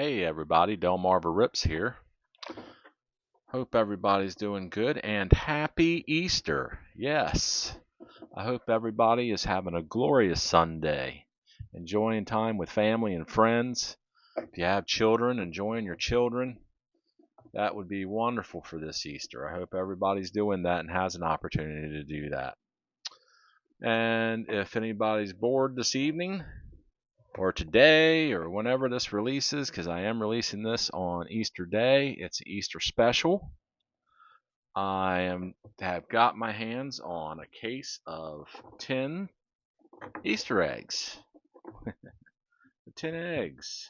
Hey everybody, Delmarva Rips here. Hope everybody's doing good and happy Easter. Yes, I hope everybody is having a glorious Sunday, enjoying time with family and friends. If you have children, enjoying your children. That would be wonderful for this Easter. I hope everybody's doing that and has an opportunity to do that. And if anybody's bored this evening, or today or whenever this releases, because I am releasing this on Easter Day. It's an Easter special. Have got my hands on a case of 10 Easter eggs. 10 eggs.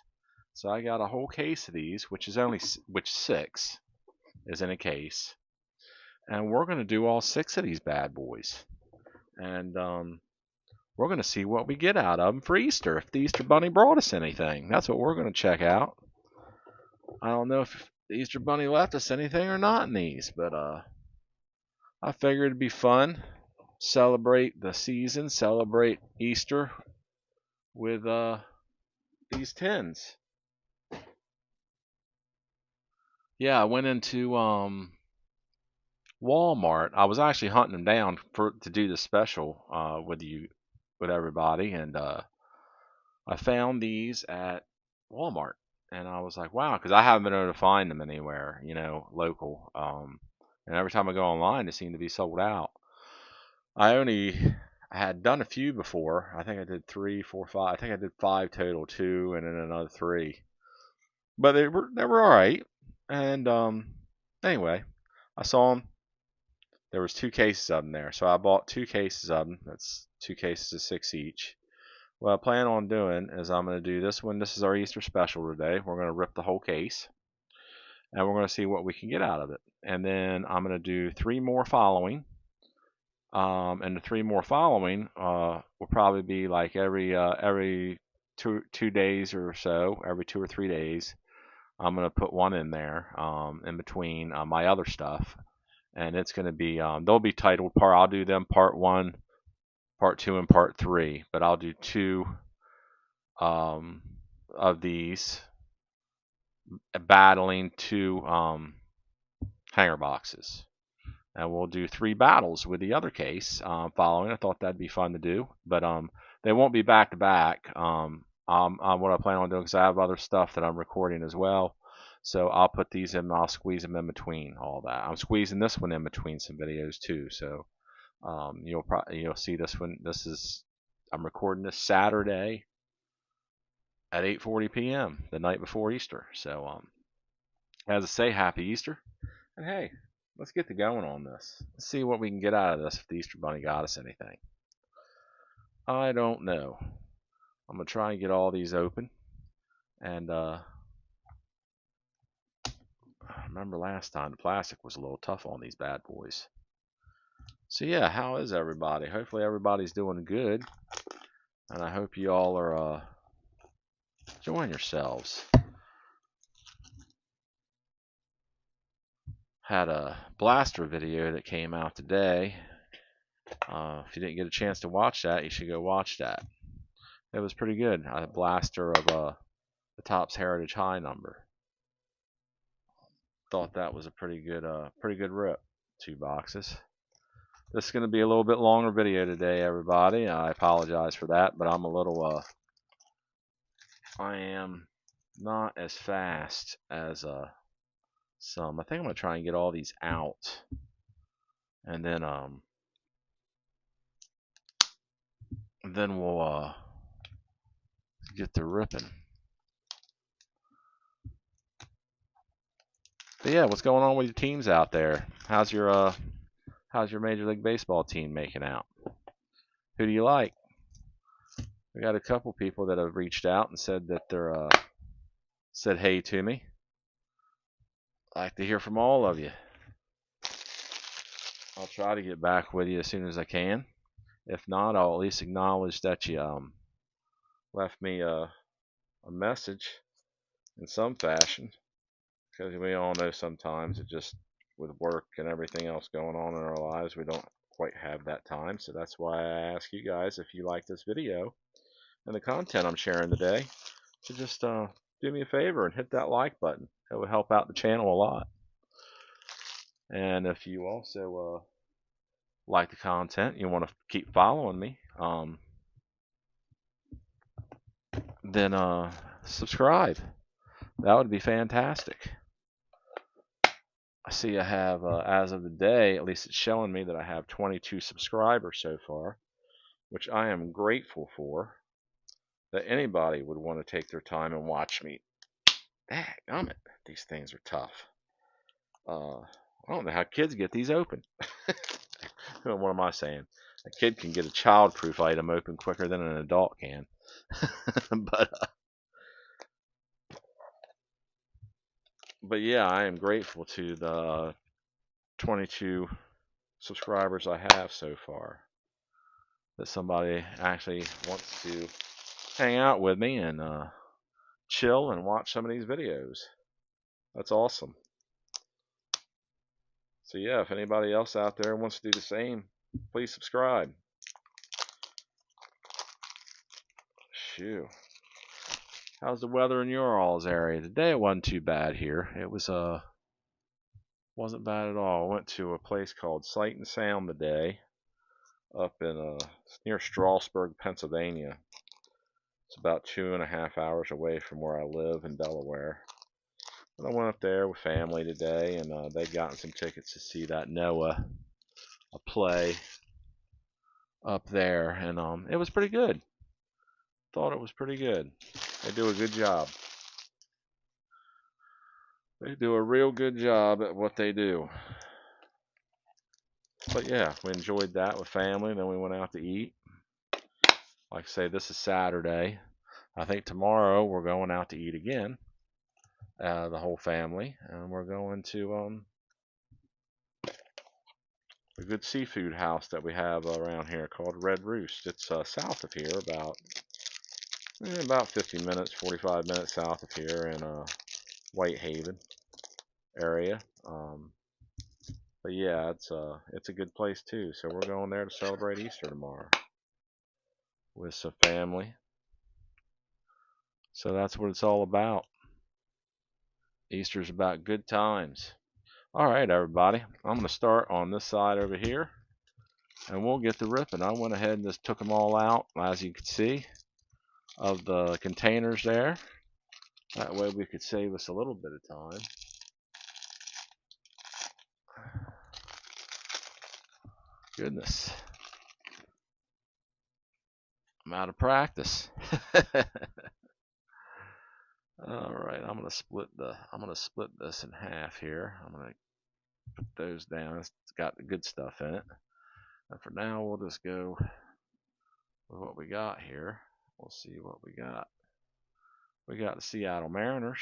So I got a whole case of these, which 6 is in a case, and we're going to do all 6 of these bad boys. And we're going to see what we get out of them for Easter. If the Easter Bunny brought us anything, that's what we're going to check out. I don't know if the Easter Bunny left us anything or not in these, but I figured it'd be fun. Celebrate the season, celebrate Easter with these tins. Yeah, I went into Walmart. I was actually hunting them down to do the special with everybody, and I found these at Walmart, and I was like, wow, because I haven't been able to find them anywhere, local. And every time I go online, they seem to be sold out. I had done a few before. I think I did 3, 4, 5. I think I did 5 total, 2, and then another 3. But they were all right. And anyway, I saw them. There was 2 cases of them there, so I bought 2 cases of them. That's 2 cases of 6 each. What I plan on doing is I'm going to do this one. This is our Easter special today. We're going to rip the whole case, and we're going to see what we can get out of it. And then I'm going to do 3 more following. And the 3 more following will probably be like every 2 days or so, every 2 or 3 days. I'm gonna put one in there in between my other stuff, and it's gonna be they'll be titled part. I'll do them part 1, part 2, and part 3. But I'll do 2 um, of these battling 2 hanger boxes. And we'll do 3 battles with the other case following. I thought that'd be fun to do, but they won't be back to back. What I plan on doing, because I have other stuff that I'm recording as well, so I'll put these in. I'll squeeze them in between all that. I'm squeezing this one in between some videos too, so you'll see this one. I'm recording this Saturday at 8:40 p.m. the night before Easter. So as I say, happy Easter. And hey, let's get to going on this. Let's see what we can get out of this if the Easter Bunny got us anything. I don't know. I'm going to try and get all these open. And I remember last time the plastic was a little tough on these bad boys. So yeah, how is everybody? Hopefully everybody's doing good. And I hope you all are enjoying yourselves. Had a blaster video that came out today. If you didn't get a chance to watch that, you should go watch that. It was pretty good. A blaster of the Topps Heritage High number. Thought that was a pretty good rip. 2 boxes. This is going to be a little bit longer video today, everybody. I apologize for that, but I'm a little I am not as fast as some. I think I'm going to try and get all these out, and then we'll get to ripping. But yeah, what's going on with your teams out there? How's your Major League Baseball team making out? Who do you like? We got a couple people that have reached out and said that they're said hey to me. I'd like to hear from all of you. I'll try to get back with you as soon as I can. If not, I'll at least acknowledge that you left me a message in some fashion, because we all know sometimes it just, with work and everything else going on in our lives, we don't quite have that time. So that's why I ask you guys, if you like this video and the content I'm sharing today, to just do me a favor and hit that like button. It would help out the channel a lot. And if you also like the content, you want to keep following me, then subscribe. That would be fantastic. I see I have, as of the day, at least it's showing me that I have 22 subscribers so far, which I am grateful for, that anybody would want to take their time and watch me. Daggum it, these things are tough. I don't know how kids get these open. What am I saying? A kid can get a child-proof item open quicker than an adult can. But yeah, I am grateful to the 22 subscribers I have so far. That somebody actually wants to hang out with me and chill and watch some of these videos. That's awesome. So yeah, if anybody else out there wants to do the same, please subscribe. Shoo. How's the weather in your all's area? Today it wasn't too bad here. It was wasn't bad at all. I went to a place called Sight and Sound today, up in near Strasburg, Pennsylvania. It's about 2.5 hours away from where I live in Delaware. And I went up there with family today, and they'd gotten some tickets to see that Noah a play up there, and it was pretty good. Thought it was pretty good. They do a good job. They do a real good job at what they do. But yeah, we enjoyed that with family. Then we went out to eat. Like I say, this is Saturday. I think tomorrow we're going out to eat again, the whole family, and we're going to a good seafood house that we have around here called Red Roost. It's south of here, about 50 minutes, 45 minutes south of here in Whitehaven area. But yeah, it's a good place too. So we're going there to celebrate Easter tomorrow with some family. So that's what it's all about. Easter's about good times. All right, everybody. I'm going to start on this side over here, and we'll get the ripping. I went ahead and just took them all out, as you can see, of the containers there. That way we could save us a little bit of time. Goodness. I'm out of practice. All right, I'm gonna split this in half here. I'm gonna put those down. It's got the good stuff in it. And for now, we'll just go with what we got here. We'll see what we got. We got the Seattle Mariners.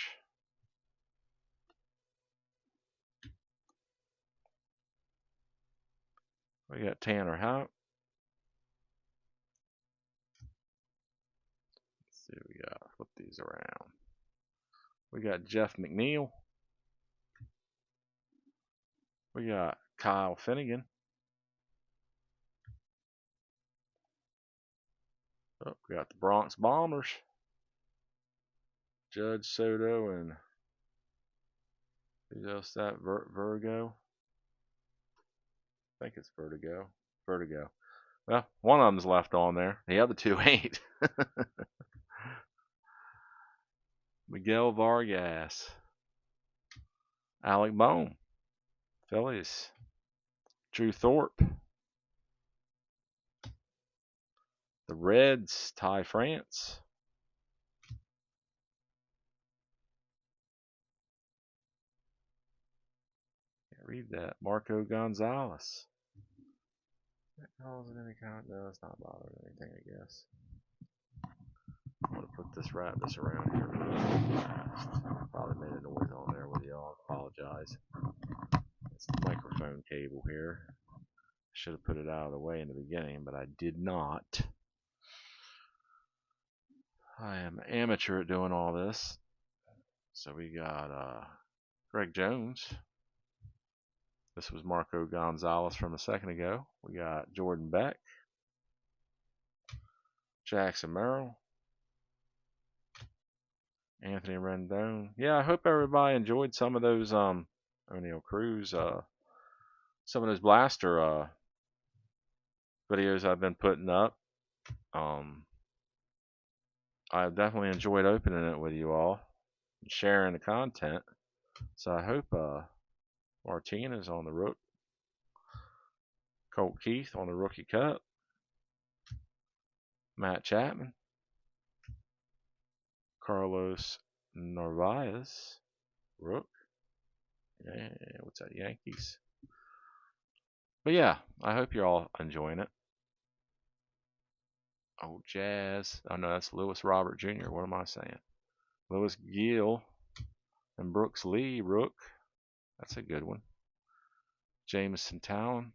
We got Tanner Houck. Let's see what we got. Flip these around. We got Jeff McNeil. We got Kyle Finnegan. Oh, we got the Bronx Bombers. Judge Soto and who's else that? Vertigo. I think it's Vertigo. Vertigo. Well, one of them's left on there. The other two ain't. Miguel Vargas. Alec Bohm. Phillies. Drew Thorpe. The Reds. Ty France. Can't read that. Marco Gonzalez. That calls it any kind. No, it's not bothering anything, I guess. I'm gonna put this, wrap this around here really fast. Probably made a noise on there with y'all. Apologize. It's the microphone cable here. Should have put it out of the way in the beginning, but I did not. I am amateur at doing all this. So we got Greg Jones. This was Marco Gonzalez from a second ago. We got Jordan Beck. Jackson Merrill. Anthony Rendon. Yeah, I hope everybody enjoyed some of those O'Neal Cruz some of those blaster videos I've been putting up. Um, I've definitely enjoyed opening it with you all and sharing the content. So I hope Martinez on the rook, Colt Keith on the rookie cup, Matt Chapman, Carlos Narvaez, rook. Yeah, what's that? Yankees. But yeah, I hope you're all enjoying it. Oh, Jazz. Oh no, that's Lewis Robert Jr. What am I saying? Lewis Gill and Brooks Lee, rook. That's a good one. Jameson Town.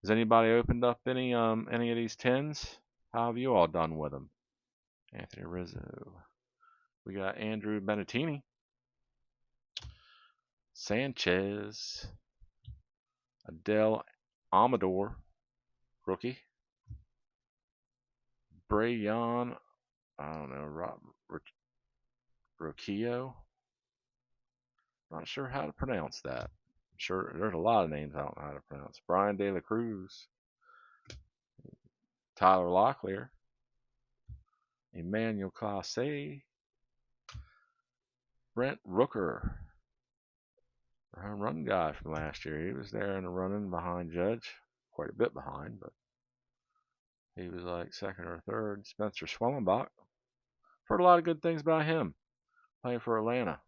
Has anybody opened up any of these tens? How have you all done with them? Anthony Rizzo. We got Andrew Benettini. Sanchez. Adele Amador, rookie. Brayan, I don't know, Rocchio. Not sure how to pronounce that. I'm sure there's a lot of names I don't know how to pronounce. Brian De La Cruz. Tyler Locklear. Emmanuel Clase. Brent Rooker. The home run guy from last year. He was there in the running behind Judge. Quite a bit behind, but he was like second or third. Spencer Schwellenbach. Heard a lot of good things about him playing for Atlanta.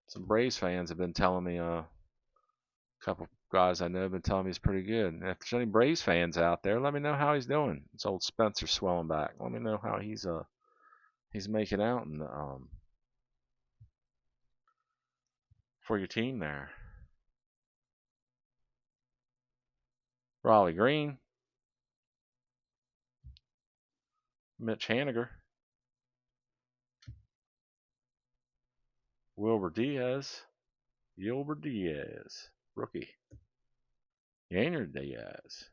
Some Braves fans have been telling me, a couple guys I know have been telling me he's pretty good. And if there's any Braves fans out there, let me know how he's doing. It's old Spencer Schwellenbach. Let me know how he's making out in for your team there. Raleigh Green, Mitch Haniger, Wilbur Diaz, rookie. Yainer Diaz.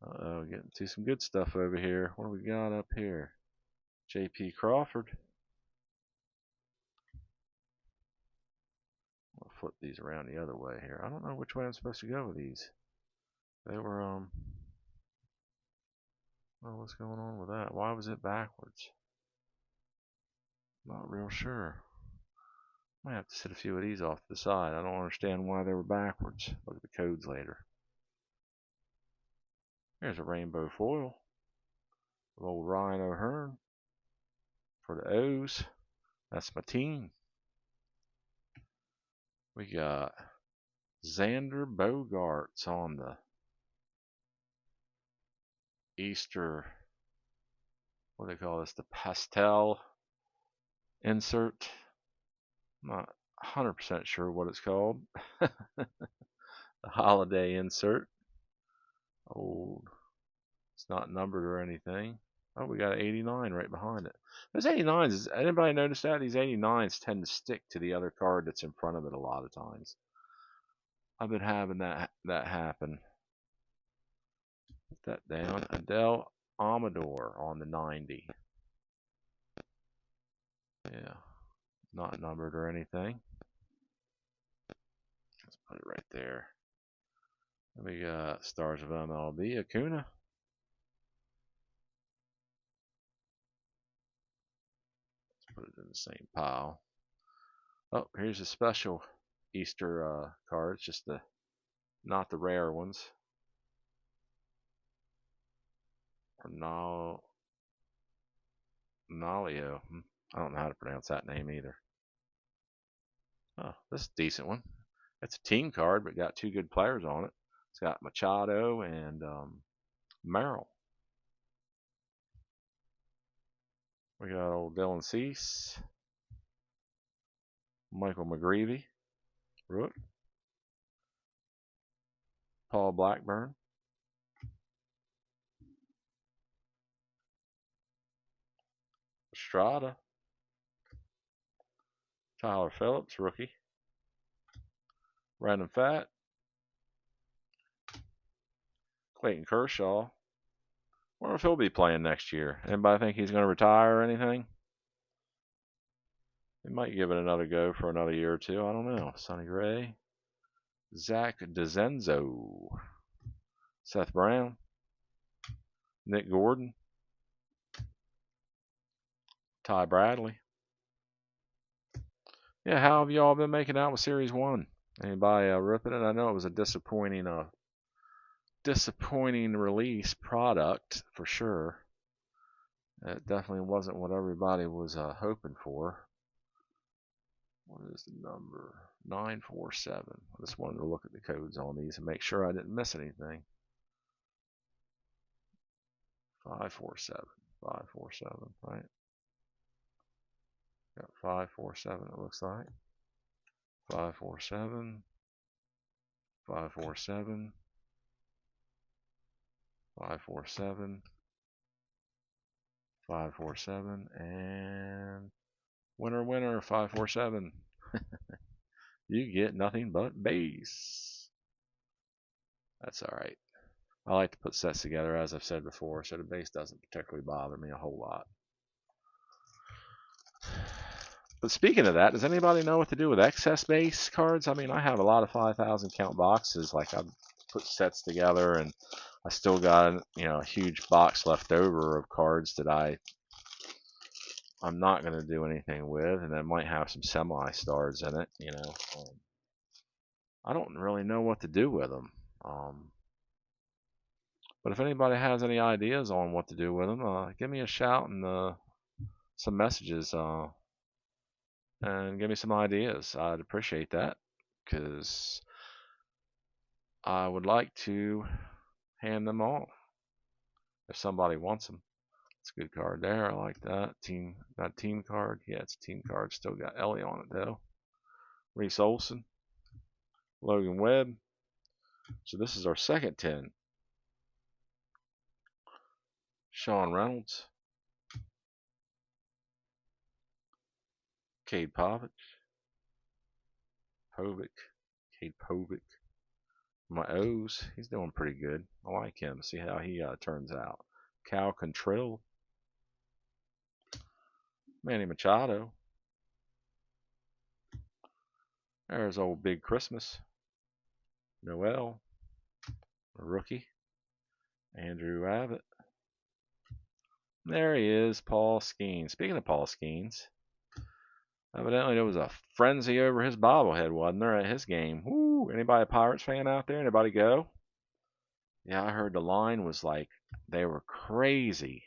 Uh-oh, getting to some good stuff over here. What do we got up here? J.P. Crawford. I'll flip these around the other way here. I don't know which way I'm supposed to go with these. They were, oh, what's going on with that? Why was it backwards? Not real sure. Might have to set a few of these off to the side. I don't understand why they were backwards. Look at the codes later. Here's a rainbow foil of old Ryan O'Hearn for the O's. That's my team. We got Xander Bogaerts on the Easter, what do they call this? The pastel insert. I'm not 100% sure what it's called. The holiday insert. Old. It's not numbered or anything. Oh, we got an 89 right behind it. Those 89s, anybody notice that? These 89s tend to stick to the other card that's in front of it a lot of times. I've been having that happen. Put that down. Adele Amador on the 90. Yeah, not numbered or anything. Let's put it right there. Then we got Stars of MLB, Acuna. Let's put it in the same pile. Oh, here's a special Easter card. It's just not the rare ones. Or Nalio. I don't know how to pronounce that name either. Oh, this is a decent one. It's a team card, but got two good players on it. It's got Machado and Merrill. We got old Dylan Cease, Michael McGreevy, Rook, Paul Blackburn, Estrada, Tyler Phillips, rookie, Brandon Pfaadt, Clayton Kershaw, Wonder if he'll be playing next year. Anybody think he's going to retire or anything? He might give it another go for another year or two. I don't know. Sonny Gray, Zach DeZenzo, Seth Brown, Nick Gordon, Ty Bradley. Yeah, how have y'all been making out with Series 1? Anybody ripping it? I know it was a disappointing release product for sure. It definitely wasn't what everybody was hoping for. What is the number? 947. I just wanted to look at the codes on these and make sure I didn't miss anything. 547. 547, right? Got 547, it looks like. 547. 547. 547. 547. And winner, 547. You get nothing but base. That's alright. I like to put sets together, as I've said before, so the base doesn't particularly bother me a whole lot. But speaking of that, does anybody know what to do with excess base cards? I mean, I have a lot of 5,000 count boxes. Like, I've put sets together, and I still got, a huge box left over of cards that I'm not going to do anything with, and that might have some semi-stars in it, I don't really know what to do with them. But if anybody has any ideas on what to do with them, give me a shout and some messages and give me some ideas. I'd appreciate that because I would like to hand them off if somebody wants them. It's a good card there. I like that. Team card. Yeah, it's a team card. Still got Ellie on it though. Reese Olson, Logan Webb. So this is our second 10. Sean Reynolds, Cade Povich, Cade Povich. My O's, he's doing pretty good. I like him. See how he turns out. Cal Contrell, Manny Machado. There's old Big Christmas. Noel, a rookie. Andrew Abbott. There he is, Paul Skeens. Speaking of Paul Skeens, evidently there was a frenzy over his bobblehead, wasn't there, at his game? Woo! Anybody a Pirates fan out there? Anybody go? Yeah, I heard the line was like they were crazy.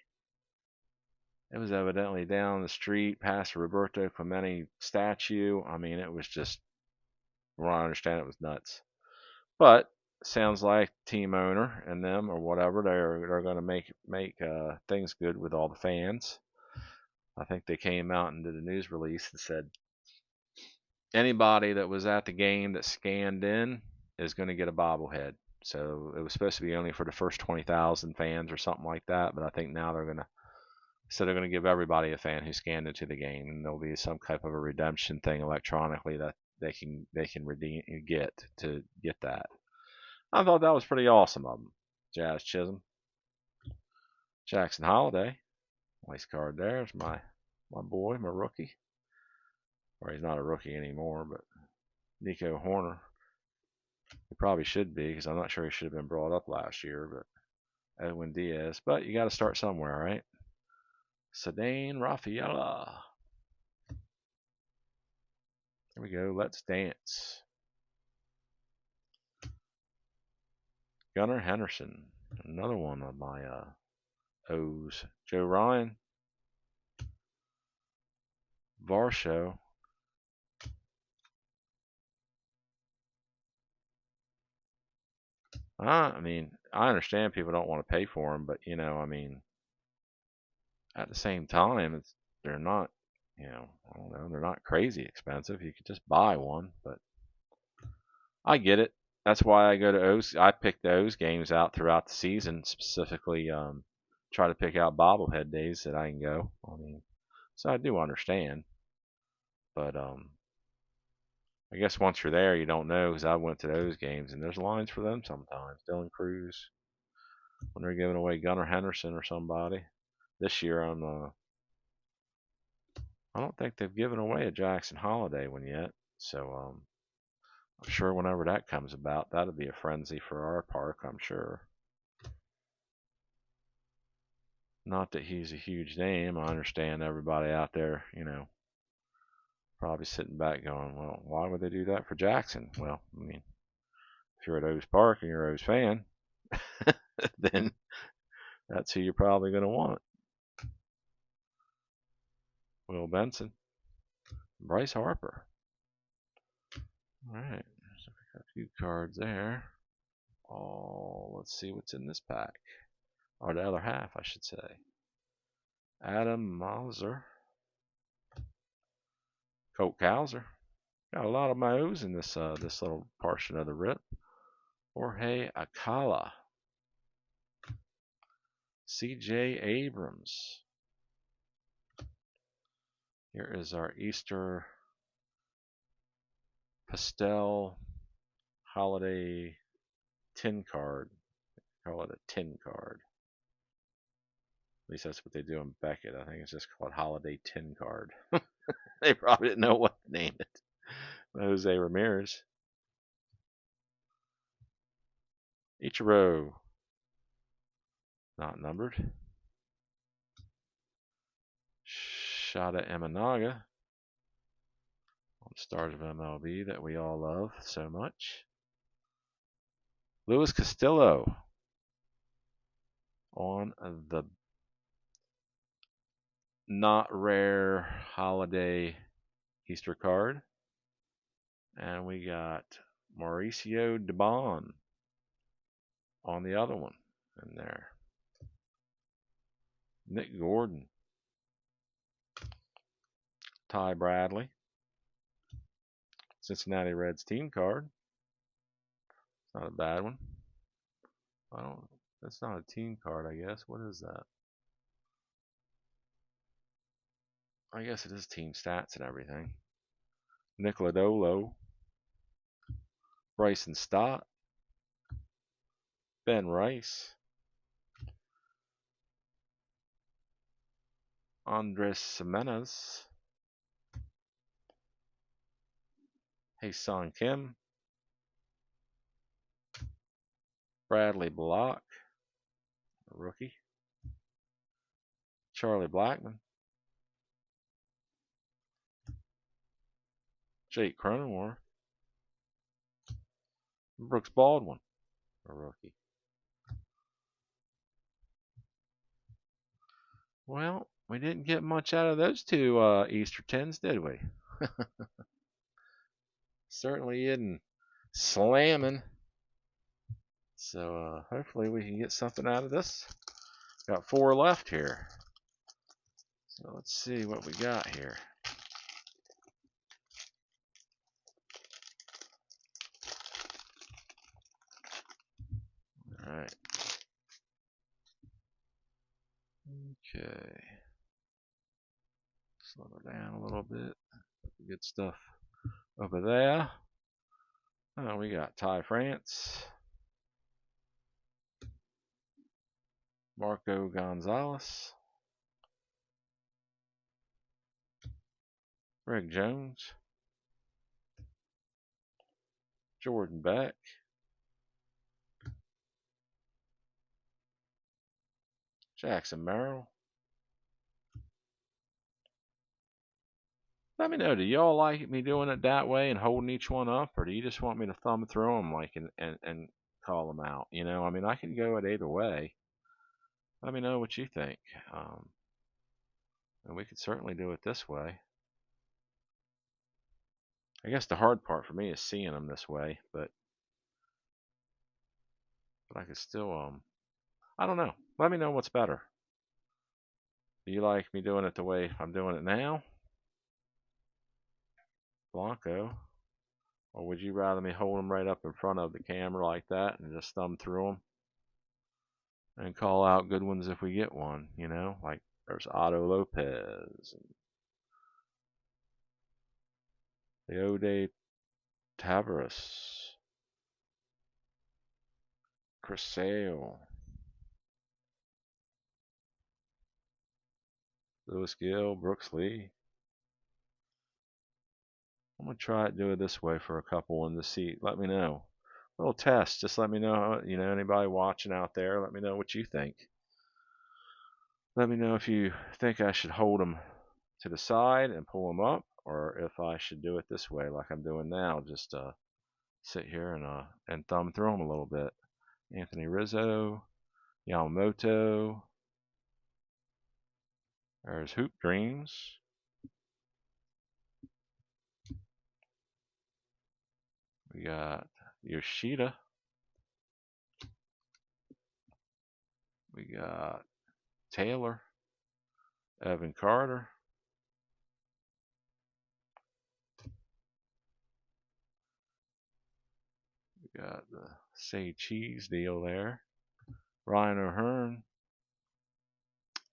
It was evidently down the street past the Roberto Clemente statue. I mean, it was just, from what I understand, it was nuts. But sounds like team owner and them or whatever, they're going to make things good with all the fans. I think they came out and did a news release and said anybody that was at the game that scanned in is going to get a bobblehead. So it was supposed to be only for the first 20,000 fans or something like that, but I think now they're going to give everybody a fan who scanned into the game, and there'll be some type of a redemption thing electronically that they can redeem get that. I thought that was pretty awesome of them. Jazz Chisholm, Jackson Holiday, nice card there. There's my boy, my rookie. Or he's not a rookie anymore, but Nico Horner. He probably should be because I'm not sure he should have been brought up last year, but Edwin Diaz. But you got to start somewhere, right? Ceddanne Rafaela. Here we go. Let's dance. Gunnar Henderson. Another one of my O's. Joe Ryan. Varsho. I mean, I understand people don't want to pay for them, but I mean, at the same time, they're not, I don't know, they're not crazy expensive. You could just buy one, but I get it. That's why I go to O's. I pick those games out throughout the season, specifically try to pick out bobblehead days that I can go. I mean, so I do understand, but I guess once you're there, you don't know because I went to those games and there's lines for them sometimes. Dylan Cruz, when they're giving away Gunnar Henderson or somebody. This year I don't think they've given away a Jackson Holiday one yet. So I'm sure whenever that comes about, that'll be a frenzy for our park, I'm sure. Not that he's a huge name. I understand everybody out there, probably sitting back going, well, why would they do that for Jackson? Well, I mean, if you're at O's Park and you're an O's fan, then that's who you're probably going to want. Will Benson, Bryce Harper. All right, so we got a few cards there. Oh, let's see what's in this pack, or the other half, I should say. Adam Mauser, Colt Cowser. Got a lot of my O's in this little portion of the rip. Jorge Alcala, C.J. Abrams. Here is our Easter Pastel Holiday tin card. Call it a tin card. At least that's what they do in Beckett. I think it's just called Holiday Tin Card. They probably didn't know what to name it. Jose Ramirez. Ichiro. Not numbered. Shada Imanaga. On Stars of MLB that we all love so much. Luis Castillo. On the not rare holiday Easter card. And we got Mauricio Dubon on the other one in there. Nick Gordon. Ty Bradley. Cincinnati Reds team card. It's not a bad one. That's not a team card, I guess. What is that? I guess it is team stats and everything. Nick Lodolo. Bryson Stott. Ben Rice. Andres Jimenez. Hae-Sung Kim. Bradley Block, a rookie. Charlie Blackmon. Jake Cronenworth. Brooks Baldwin, a rookie. Well, we didn't get much out of those two Easter tins, did we? Certainly isn't slamming. So hopefully we can get something out of this. Got 4 left here. So let's see what we got here. All right. Okay. Slow it down a little bit. Good stuff over there. Oh, we got Ty France. Marco Gonzalez. Greg Jones. Jordan Beck. Jackson Merrill. Let me know, do y'all like me doing it that way and holding each one up, or do you just want me to thumb through them like and call them out? I mean, I can go it either way. Let me know what you think. And we could certainly do it this way. I guess the hard part for me is seeing them this way, but I could still, I don't know. Let me know what's better. Do you like me doing it the way I'm doing it now? Blanco. Or would you rather me hold them right up in front of the camera like that and just thumb through them and call out good ones if we get one, Like there's Otto Lopez and Leode Tavares, Chris Sale, Lewis Gill, Brooks Lee. I'm going to try it, do it this way for a couple in the seat. Let me know. Little test. Just let me know, anybody watching out there, let me know what you think. Let me know if you think I should hold them to the side and pull them up, or if I should do it this way like I'm doing now. Just sit here and thumb through them a little bit. Anthony Rizzo, Yamamoto. There's Hoop Dreams. We got Yoshida. We got Taylor. Evan Carter. We got the Say Cheese deal there. Ryan O'Hearn.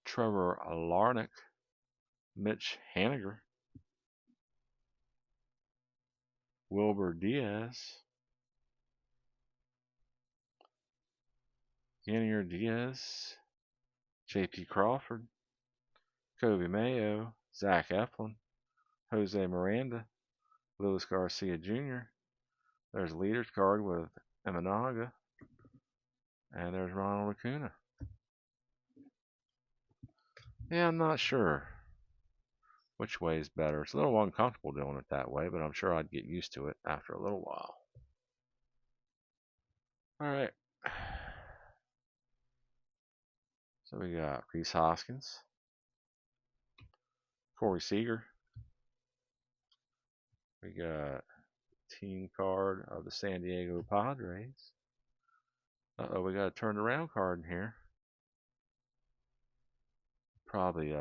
Trevor Larnach. Mitch Haniger. Wilbur Diaz. Yanier Diaz. J.P. Crawford. Kobe Mayo. Zach Eflin. Jose Miranda. Luis Garcia Jr. There's a leader's card with Imanaga. And there's Ronald Acuna. Yeah, I'm not sure which way is better. It's a little uncomfortable doing it that way, but I'm sure I'd get used to it after a little while. All right. So we got Rhys Hoskins, Corey Seager. We got team card of the San Diego Padres. Uh-oh, we got a turned around card in here. Probably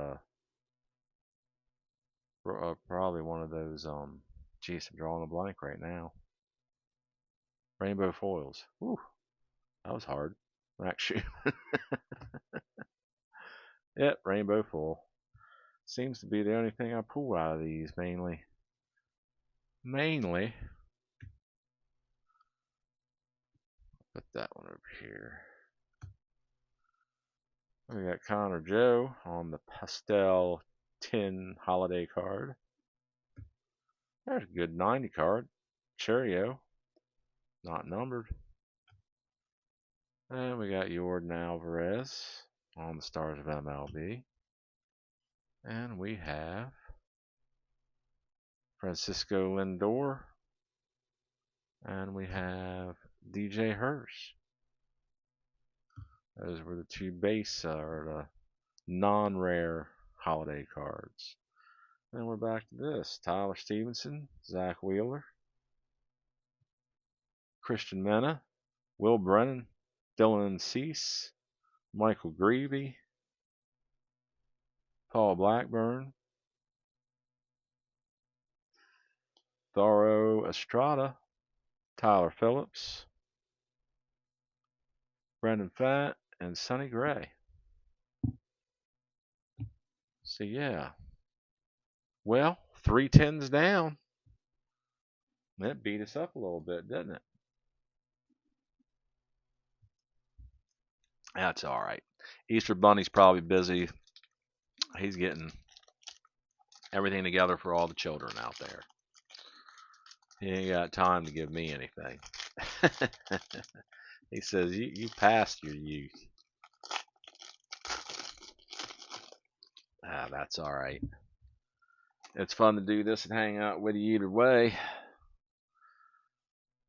one of those geez, I'm drawing a blank right now. Rainbow foils. Whew, that was hard. Actually, yep, rainbow foil. Seems to be the only thing I pull out of these mainly. Put that one over here. We got Connor Joe on the pastel tin holiday card. There's a good 90 card. Cheerio. Not numbered. And we got Yordan Alvarez on the Stars of MLB. And we have Francisco Lindor. And we have DJ Hirsch. Those were the two base or the non-rare holiday cards. And we're back to this. Tyler Stevenson, Zach Wheeler, Christian Mena, Will Brennan, Dylan Cease, Michael Greavy, Paul Blackburn, Thairo Estrada, Tyler Phillips, Brendan Pfaadt, and Sonny Gray. So yeah. Well, 3-10s down. That beat us up a little bit, didn't it? That's all right. Easter Bunny's probably busy. He's getting everything together for all the children out there. He ain't got time to give me anything. He says, you passed your youth. That's all right. It's fun to do this and hang out with you either way.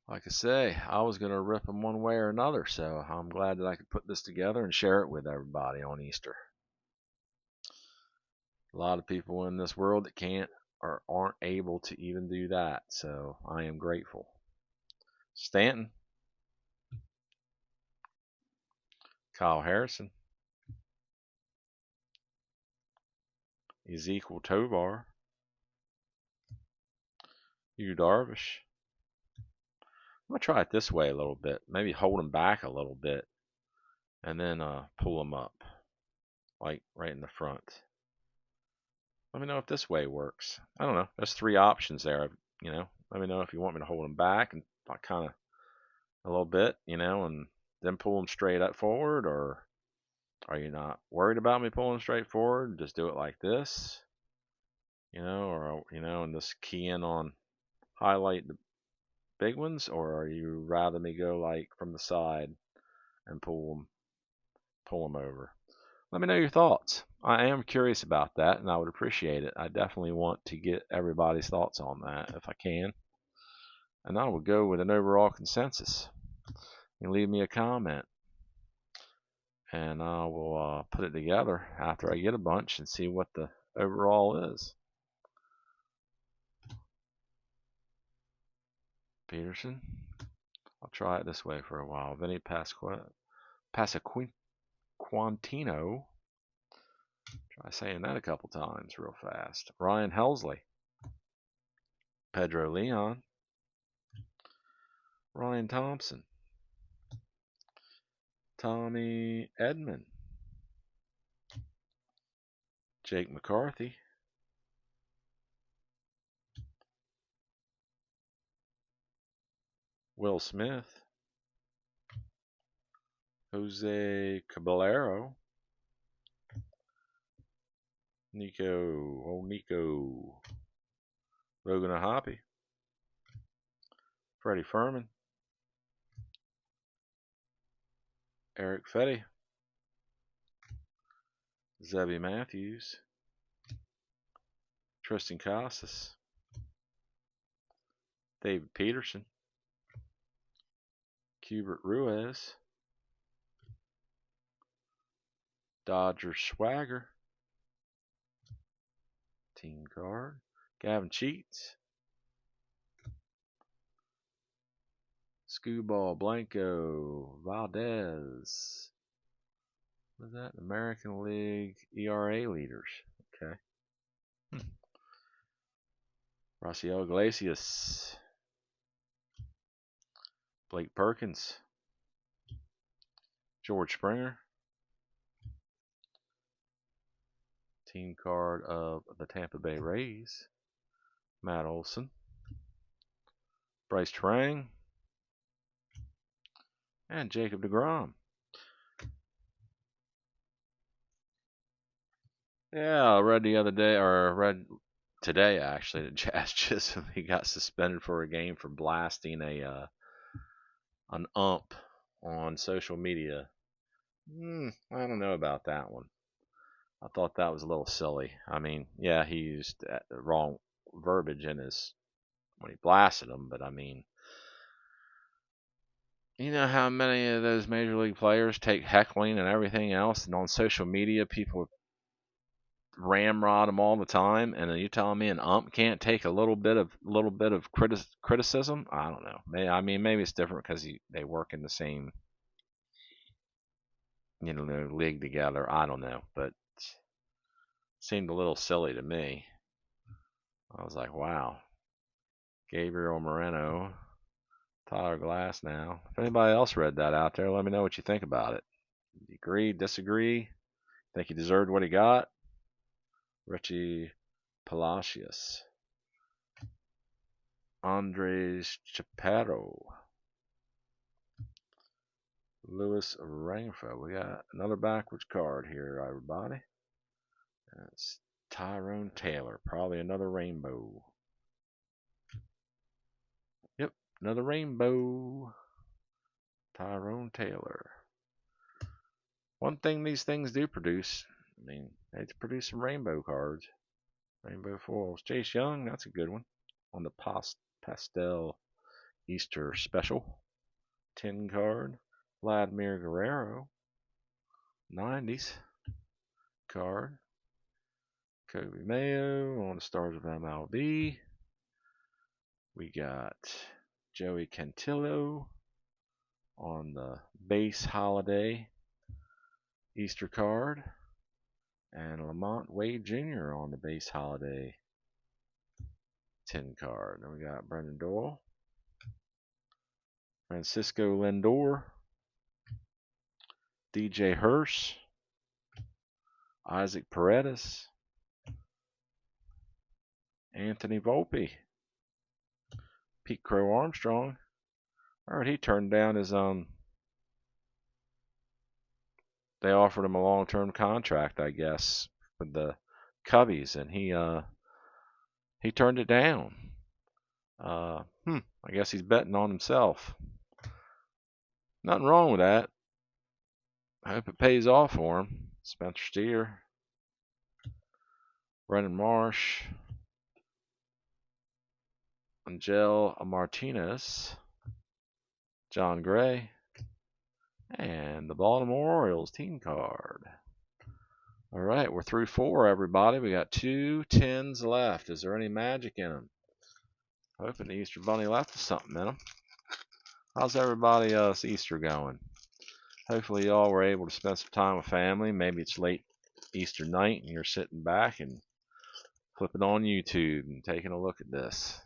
Like I say, I was going to rip them one way or another, so I'm glad that I could put this together and share it with everybody on Easter. A lot of people in this world that can't or aren't able to even do that, so I am grateful. Stanton, Kyle Harrison, Ezequiel Tovar, Yu Darvish. I'm going to try it this way a little bit. Maybe hold them back a little bit and then pull them up, like right in the front. Let me know if this way works. I don't know. There's 3 options there. Let me know if you want me to hold them back and kind of a little bit, and then pull them straight up forward, or Are you not worried about me pulling straight forward? Just do it like this, or and just key in on highlight the big ones, or are you rather me go like from the side and pull them over? Let me know your thoughts. I am curious about that, and I would appreciate it. I definitely want to get everybody's thoughts on that if I can. And I would go with an overall consensus. You leave me a comment, and I will put it together after I get a bunch and see what the overall is. Peterson. I'll try it this way for a while. Vinny Pasquantino. Try saying that a couple times real fast. Ryan Helsley. Pedro Leon. Ryan Thompson. Tommy Edman. Jake McCarthy. Will Smith. Jose Caballero. Nico. Logan Ahapi. Freddie Furman. Eric Fetty. Zebby Matthews. Tristan Casas. David Peterson. Hubert Ruiz. Dodger Swagger. Team card. Gavin Cheats. Scuball Blanco. Valdez. What is that? American League ERA leaders. Okay. Raciel Iglesias. Blake Perkins. George Springer. Team card of the Tampa Bay Rays. Matt Olson. Bryce Trang. And Jacob deGrom. Yeah, I read the other day, or read today actually, that Jazz Chisholm, he got suspended for a game for blasting an ump on social media. I don't know about that one. I thought that was a little silly. I mean, yeah, he used the wrong verbiage in his when he blasted him, but I mean, you know how many of those major league players take heckling and everything else, and on social media people ramrod them all the time, and then you telling me an ump can't take a little bit of criticism? I don't know. I mean, maybe it's different because they work in the same league together. I don't know, but it seemed a little silly to me. I was like, wow. Gabriel Moreno, Tyler Glasnow. If anybody else read that out there, let me know what you think about it. Agree, disagree? Think he deserved what he got? Richie Palacios. Andres Chaparro. Luis Rangifo. We got another backwards card here, everybody. That's Tyrone Taylor. Probably another rainbow. Yep, another rainbow. Tyrone Taylor. One thing these things do produce, I mean, they produce some rainbow cards. Rainbow foils. Chase Young, that's a good one. On the Pastel Easter Special. 10 card. Vladimir Guerrero. 90s card. Kobe Mayo on the Stars of MLB. We got Joey Cantillo on the base holiday Easter card. And Lamont Wade Jr. on the base holiday 10 card. Then we got Brendan Doyle. Francisco Lindor. DJ Hurst. Isaac Paredes. Anthony Volpe. Pete Crow Armstrong. Alright, he turned down his they offered him a long-term contract, I guess, with the Cubbies, and he turned it down. I guess he's betting on himself. Nothing wrong with that. I hope it pays off for him. Spencer Steer, Brendan Marsh, Angel Martinez, John Gray, and the Baltimore Orioles team card. All right, we're through 4, everybody. We got 2 10s left. Is there any magic in them? Hoping the Easter Bunny left us something in them. How's everybody Easter going? Hopefully y'all were able to spend some time with family. Maybe it's late Easter night and you're sitting back and flipping on YouTube and taking a look at this.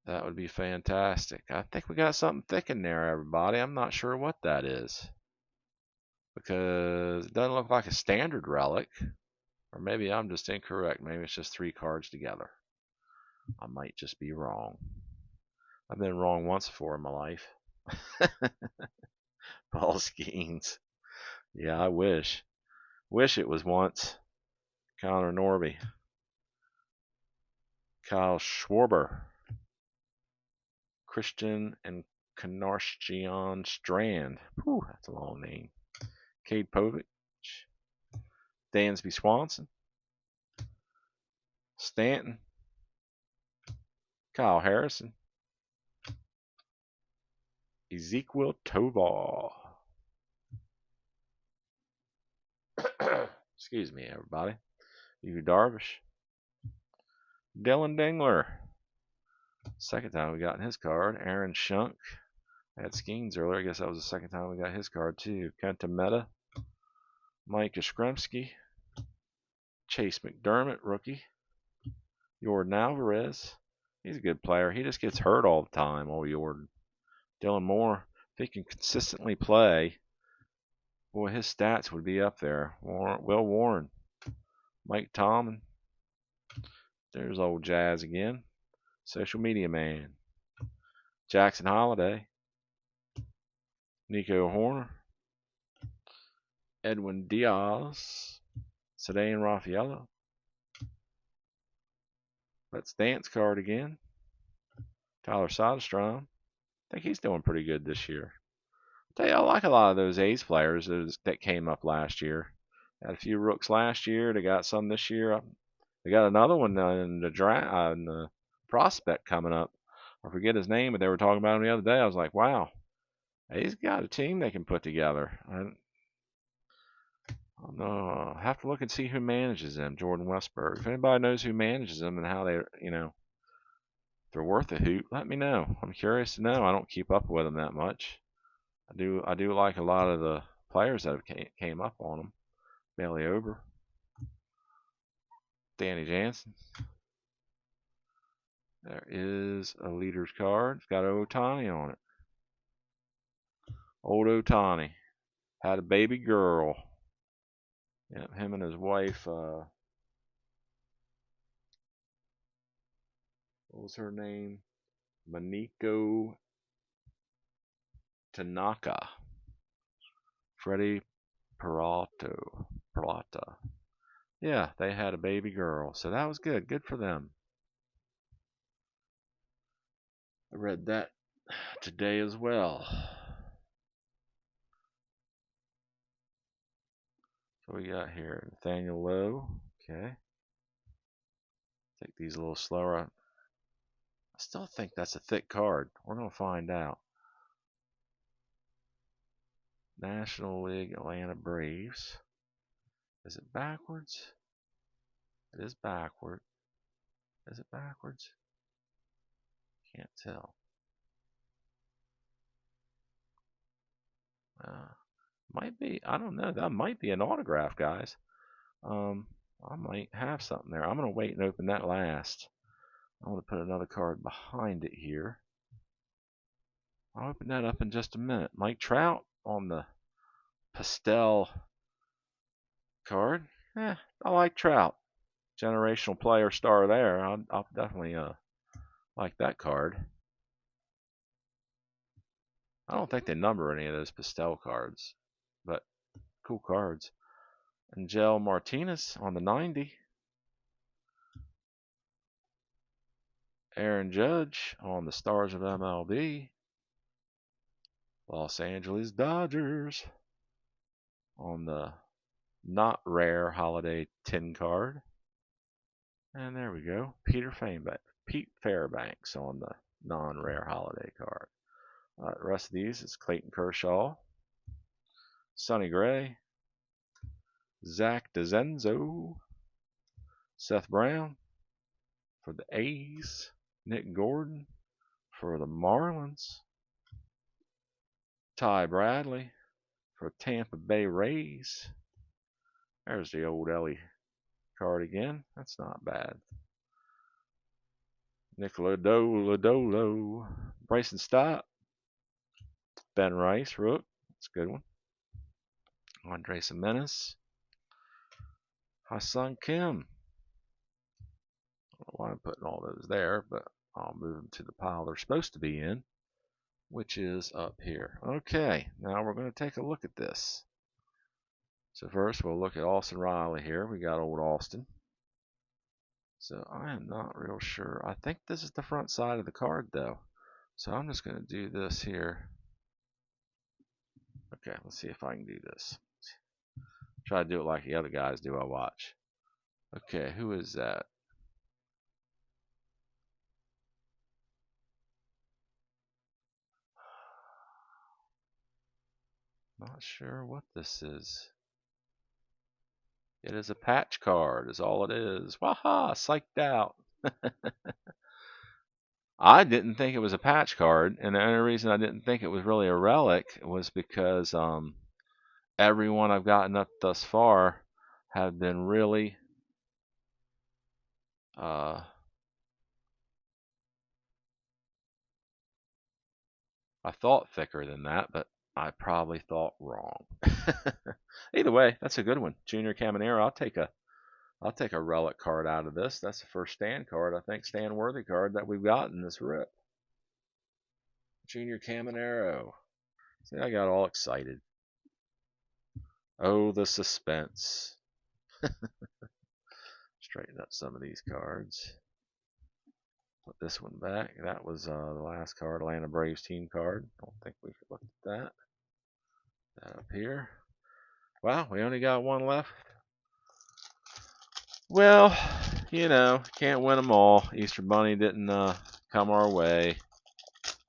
That would be fantastic. I think we got something thick in there, everybody. I'm not sure what that is, because it doesn't look like a standard relic. Or maybe I'm just incorrect. Maybe it's just 3 cards together. I might just be wrong. I've been wrong once before in my life. Paul Skeens. Yeah, I wish. Wish it was once. Connor Norby. Kyle Schwarber. Christian and Kanarshian Strand. Whew, that's a long name. Cade Povich. Dansby Swanson. Stanton. Kyle Harrison. Ezequiel Tovar. Excuse me, everybody. Yu Darvish. Dylan Dingler. Second time we got his card. Aaron Shunk. I had Skeens earlier. I guess that was the second time we got his card too. Kenta Meta. Mike Yastrzemski. Chase McDermott, rookie. Jordan Alvarez. He's a good player. He just gets hurt all the time, old Jordan. Dylan Moore. If he can consistently play, boy, his stats would be up there. Will Warren. Mike Tomlin. There's old Jazz again. Social Media Man. Jackson Holiday. Nico Horner. Edwin Diaz. Ceddanne Rafaela. Let's Dance card again. Tyler Soderstrom. I think he's doing pretty good this year. I like a lot of those A's players that came up last year. Had a few rooks last year. They got some this year. They got another one in the prospect coming up. I forget his name, but they were talking about him the other day. I was like, wow, he's got a team they can put together. I don't know. I have to look and see who manages them. Jordan Westberg. If anybody knows who manages them and how they, if they're worth a hoot, let me know. I'm curious to know. I don't keep up with them that much. I do like a lot of the players that have came up on them. Bailey Ober, Danny Jansen. There is a leader's card. It's got Ohtani on it. Old Ohtani had a baby girl. Yeah, him and his wife. What was her name? Maniko Tanaka. Freddie Peralta. Yeah, they had a baby girl, so that was good. Good for them. I read that today as well. So we got here Nathaniel Lowe. Okay. Take these a little slower. I still think that's a thick card. We're going to find out. National League Atlanta Braves. Is it backwards? It is backward. Is it backwards? Can't tell. Might be. I don't know. That might be an autograph, guys. I might have something there. I'm going to wait and open that last. I'm going to put another card behind it here. I'll open that up in just a minute. Mike Trout on the pastel card. I like Trout. Generational player star there. I'll definitely like that card. I don't think they number any of those pastel cards, but Cool cards. Angel Martinez on the 90. Aaron Judge on the Stars of MLB. Los Angeles Dodgers on the not rare holiday 10 card. And there we go. Pete Fairbanks on the non-rare holiday card. The rest of these is Clayton Kershaw, Sonny Gray, Zach DeZenzo, Seth Brown for the A's, Nick Gordon for the Marlins, Ty Bradley for Tampa Bay Rays. There's the old Ellie card again. That's not bad. Nick Lodolo, Bryson Stott, Ben Rice, Rook. That's a good one. Andres Jimenez, Ha-Seong Kim. I don't know why I'm putting all those there, but I'll move them to the pile they're supposed to be in, which is up here. Okay, now we're going to take a look at this. So first we'll look at Austin Riley here. We got old Austin. So I am not real sure. I think this is the front side of the card though. So I'm just going to do this here. Okay, let's see if I can do this. Try to do it like the other guys do I watch. Okay, who is that? Not sure what this is. It is a patch card, is all it is. Waha, psyched out. I didn't think it was a patch card, and the only reason I didn't think it was really a relic was because everyone I've gotten up thus far have been really I thought thicker than that, but I probably thought wrong. Either way, that's a good one. Junior Caminero, I'll take a relic card out of this. That's the first Stan card, I think, Stan Worthy card that we've got in this rip. Junior Caminero. See, I got all excited. Oh, the suspense. Straighten up some of these cards. Put this one back. That was the last card, Atlanta Braves team card. Don't think we looked at that. That up here. Wow, we only got one left. Well, you know, can't win them all. Easter Bunny didn't come our way.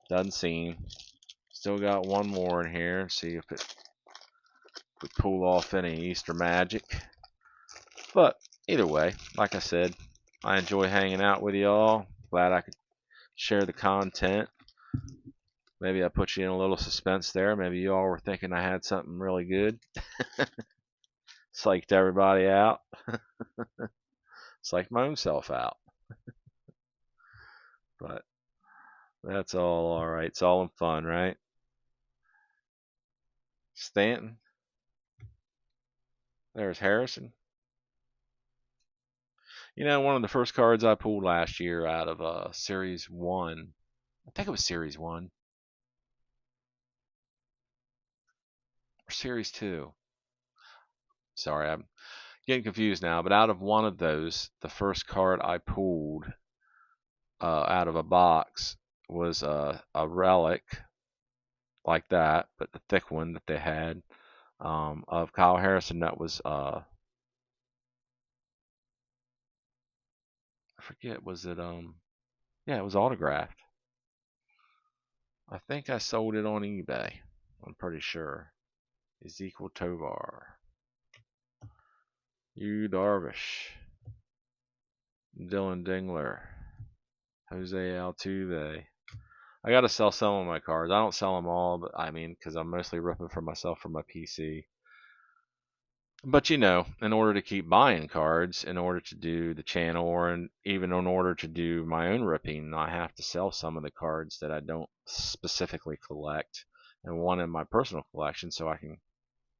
Doesn't seem. Still got one more in here. See if we pull off any Easter magic. But either way, like I said, I enjoy hanging out with y'all. Glad I could share the content. Maybe I put you in a little suspense there. Maybe y'all were thinking I had something really good. Psyched everybody out. Psyched my own self out. But that's all alright. It's all in fun, right? Stanton. There's Harrison. You know, one of the first cards I pulled last year out of Series 1. I think it was Series 1. Or Series 2. Sorry, I'm getting confused now. But out of one of those, the first card I pulled out of a box was a relic like that, but the thick one that they had of Kyle Harrison. That was I forget, was it yeah, it was autographed. I think I sold it on eBay. I'm pretty sure. Ezequiel Tovar, Yu Darvish, Dylan Dingler, Jose Altuve. I gotta sell some of my cards. I don't sell them all, but I mean, because I'm mostly ripping for myself from my PC. But you know, in order to keep buying cards, in order to do the channel, or even in order to do my own ripping, I have to sell some of the cards that I don't specifically collect and want in my personal collection so I can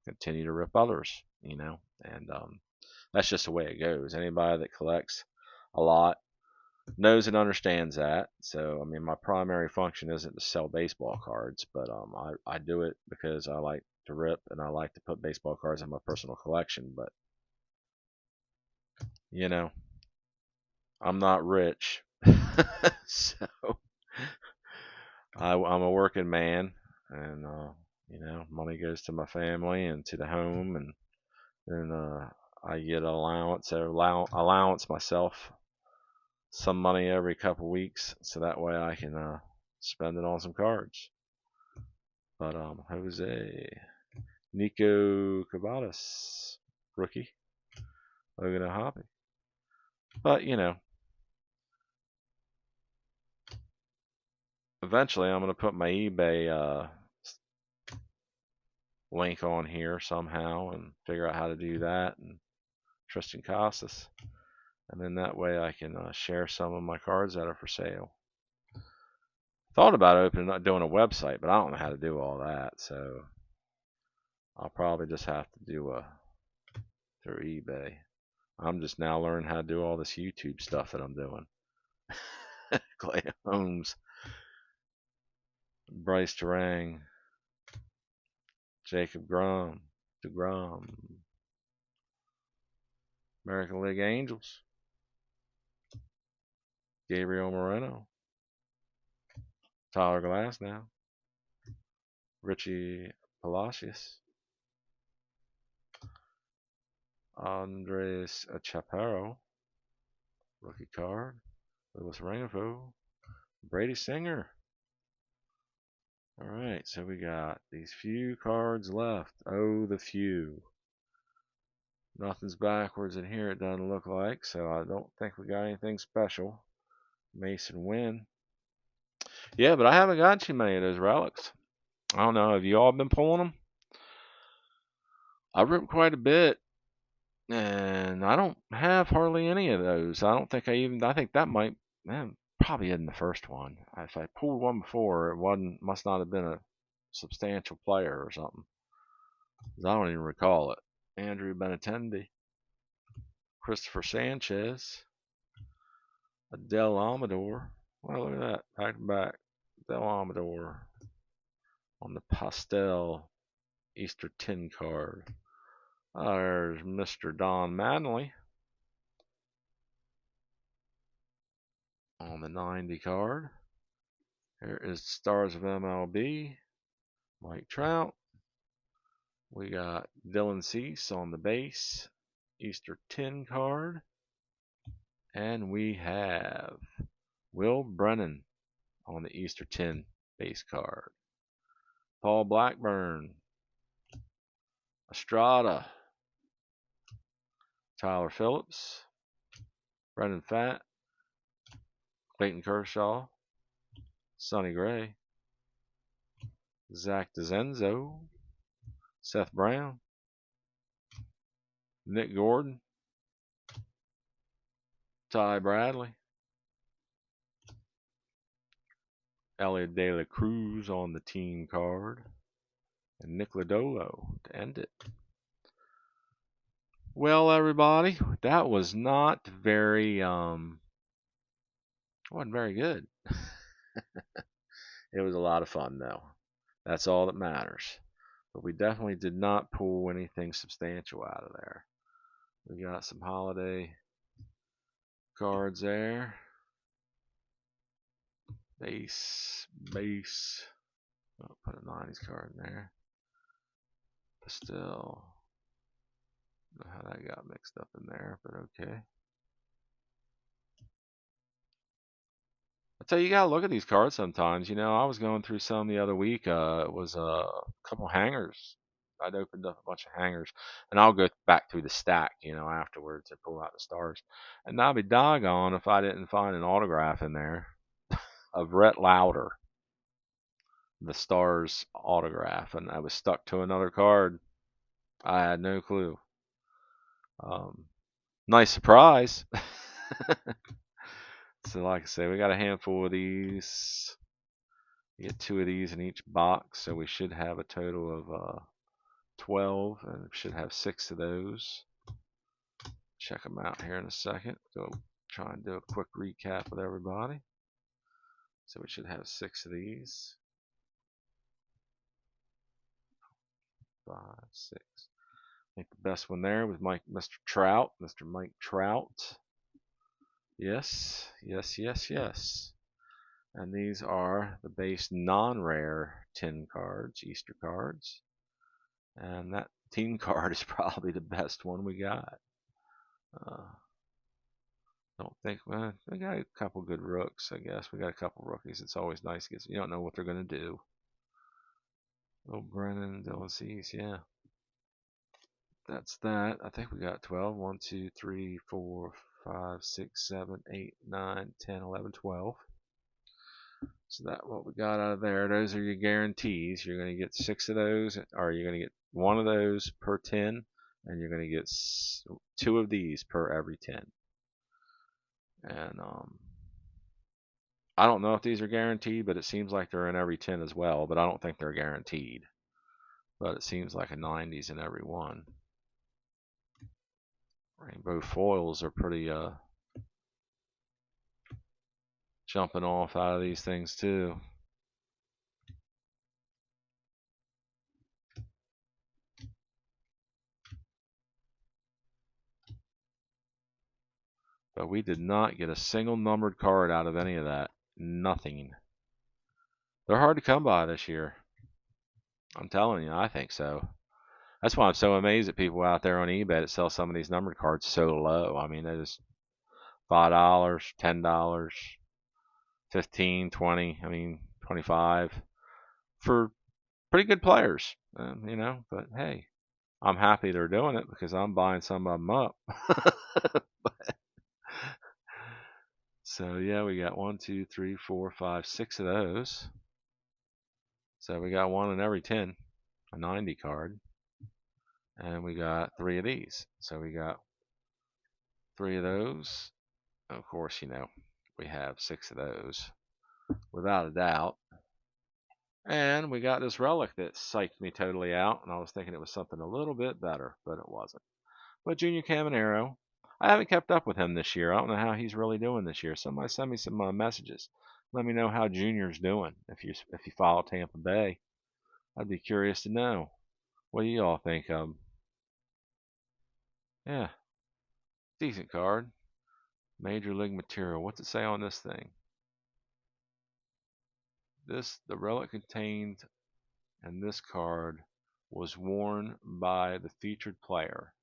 continue to rip others, you know. And that's just the way it goes. Anybody that collects a lot knows and understands that. So, I mean, my primary function isn't to sell baseball cards, but I do it because I like to rip, and I like to put baseball cards in my personal collection. But you know, I'm not rich, so I'm a working man, and money goes to my family and to the home, and then I get allowance myself some money every couple weeks, so that way I can spend it on some cards. But Jose Nico Cavadas, rookie, Logan O'Hoppe. But eventually I'm gonna put my eBay link on here somehow and figure out how to do that, and Tristan Casas, and then that way I can share some of my cards that are for sale. Thought about doing a website, but I don't know how to do all that, so I'll probably just have to do through eBay. I'm just now learning how to do all this YouTube stuff that I'm doing. Clay Holmes, Bryce Terang, Jacob DeGrom, American League Angels, Gabriel Moreno, Tyler Glasnow, Richie Palacios, Andres Chaparro, rookie card, Louis Rengifo, Brady Singer. All right, so we got these few cards left. Oh, the few. Nothing's backwards in here, it doesn't look like, so I don't think we got anything special. Mason Wynn. Yeah, but I haven't got too many of those relics. I don't know, have you all been pulling them? I ripped quite a bit, and I don't have hardly any of those. I don't think I think that probably isn't the first one. If I pulled one before, must not have been a substantial player or something. 'Cause I don't even recall it. Andrew Benintendi, Christopher Sanchez, Adele Amador. Well, look at that, back to back. Adele Amador on the pastel Easter tin card. There's Mr. Don Mattingly on the 90 card. Here is Stars of MLB, Mike Trout. We got Dylan Cease on the base, Easter tin card. And we have Will Brennan on the Easter tin base card. Paul Blackburn, Estrada, Tyler Phillips, Brendan Pfaadt, Clayton Kershaw, Sonny Gray, Zach DeZenzo, Seth Brown, Nick Gordon, Ty Bradley, Elliot De La Cruz on the team card, and Nick Lodolo to end it. Well, everybody, that was not very wasn't very good. It was a lot of fun though. That's all that matters. But we definitely did not pull anything substantial out of there. We got some holiday cards there. Base. I'll put a 90s card in there. Still, I don't know how that got mixed up in there, but okay. I tell you, you gotta look at these cards sometimes. I was going through some the other week. It was a couple hangers. I'd opened up a bunch of hangers, and I'll go back through the stack, afterwards and pull out the stars. And I'll be doggone if I didn't find an autograph in there of Rhett Lauder, the Stars autograph, and I was stuck to another card. I had no clue. Nice surprise. So, like I say, we got a handful of these. You get 2 of these in each box, so we should have a total of 12, and should have 6 of those. Check them out here in a second. Go try and do a quick recap with everybody. So we should have 6 of these. 5, 6. I think the best one there was Mr. Trout, Mr. Mike Trout. Yes, yes, yes, yes. And these are the base non-rare 10 cards, Easter cards. And that team card is probably the best one we got. Don't think, well, we got a couple good rooks, I guess. We got a couple rookies. It's always nice because you don't know what they're going to do. Oh, Brennan, Dylan Cease, yeah. That's that. I think we got 12. 1, 2, 3, 4, 5, 6, 7, 8, 9, 10, 11, 12. So that's what we got out of there. Those are your guarantees. You're going to get 6 of those, or you're going to get 1 of those per 10, and you're going to get 2 of these per every 10. And I don't know if these are guaranteed, but it seems like they're in every 10 as well, but I don't think they're guaranteed. But it seems like a 90's in every one. Rainbow foils are pretty jumping off out of these things too. But we did not get a single numbered card out of any of that. Nothing. They're hard to come by this year. I'm telling you, I think so. That's why I'm so amazed at people out there on eBay that sell some of these numbered cards so low. I mean, they just $5, $10, 15, 20, I mean, 25 for pretty good players, you know. But hey, I'm happy they're doing it because I'm buying some of them up. So yeah, we got 1, 2, 3, 4, 5, 6 of those. So we got 1 in every 10, a 90 card, and we got 3 of these. So we got 3 of those. Of course, you know, we have 6 of those, without a doubt. And we got this relic that psyched me totally out, and I was thinking it was something a little bit better, but it wasn't. But Junior Caminero, I haven't kept up with him this year. I don't know how he's really doing this year. Somebody send me some messages. Let me know how Junior's doing. If you follow Tampa Bay, I'd be curious to know. What do y'all think of him? Yeah, decent card. Major League material. What's it say on this thing? The relic contained and this card was worn by the featured player.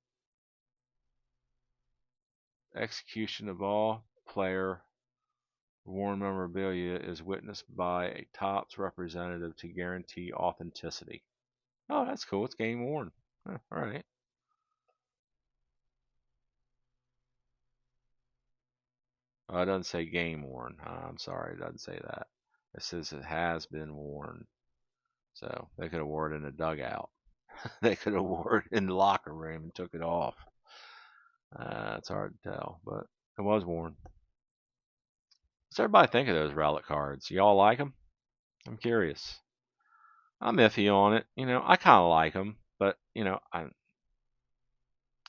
Execution of all player worn memorabilia is witnessed by a Topps representative to guarantee authenticity. Oh, that's cool. It's game worn. All right. Oh, it doesn't say game worn. I'm sorry, it doesn't say that. It says it has been worn. So they could have worn it in a dugout. They could have worn it in the locker room and took it off. It's hard to tell, but it was worn. What's everybody think of those relic cards? Y'all like them? I'm curious. I'm iffy on it. You know, I kind of like them, but you know, I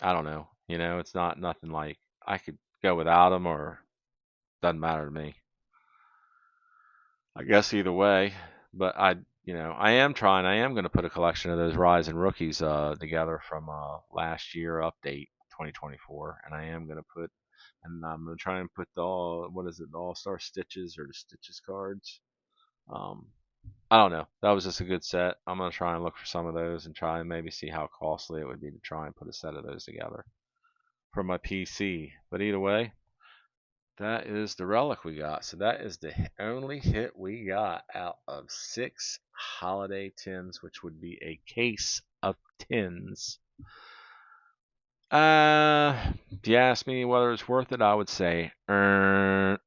don't know. You know, it's not nothing like I could go without them or doesn't matter to me. I guess either way, but I am trying. I am going to put a collection of those Rise and Rookies together from last year update 2024, and I'm going to try and put the All-Star Stitches or the Stitches cards. Um, I don't know. That was just a good set. I'm going to try and look for some of those and try and maybe see how costly it would be to try and put a set of those together for my PC. But either way, that is the relic we got. So that is the only hit we got out of 6 holiday tins, which would be a case of tins. If you ask me whether it's worth it, I would say a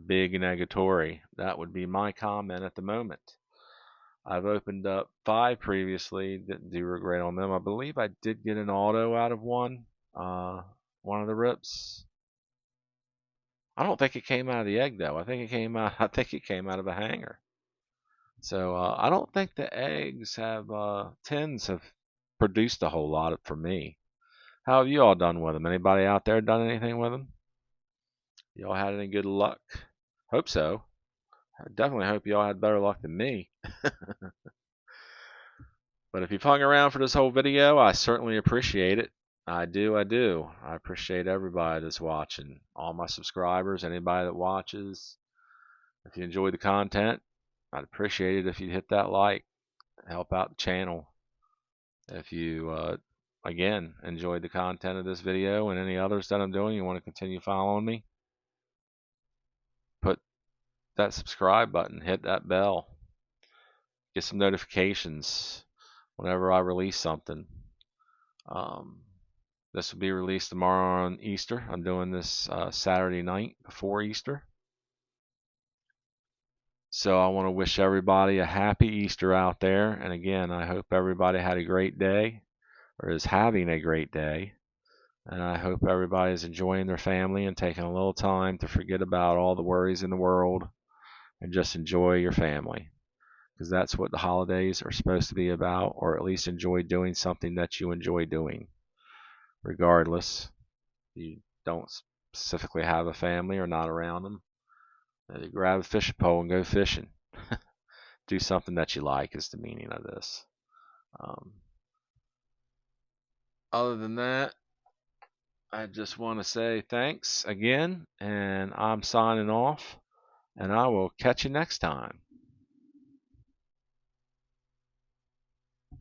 big negatory. That would be my comment at the moment. I've opened up 5 previously, didn't do regret on them. I believe I did get an auto out of one of the rips. I don't think it came out of the egg though. I think it came out. I think it came out of a hanger. So I don't think the eggs have tins have produced a whole lot for me. How have you all done with them? Anybody out there done anything with them? Y'all had any good luck? Hope so. I definitely hope y'all had better luck than me. But if you've hung around for this whole video, I certainly appreciate it. I do. I appreciate everybody that's watching, all my subscribers, anybody that watches. If you enjoy the content, I'd appreciate it if you hit that like, help out the channel. If you, again, enjoyed the content of this video and any others that I'm doing, you want to continue following me, put that subscribe button, hit that bell, get some notifications whenever I release something. This will be released tomorrow on Easter. I'm doing this Saturday night before Easter. So I want to wish everybody a happy Easter out there. And again, I hope everybody had a great day or is having a great day. And I hope everybody is enjoying their family and taking a little time to forget about all the worries in the world and just enjoy your family. Because that's what the holidays are supposed to be about, or at least enjoy doing something that you enjoy doing. Regardless, you don't specifically have a family or not around them, grab a fishing pole and go fishing. Do something that you like is the meaning of this. Other than that, I just want to say thanks again, and I'm signing off, and I will catch you next time.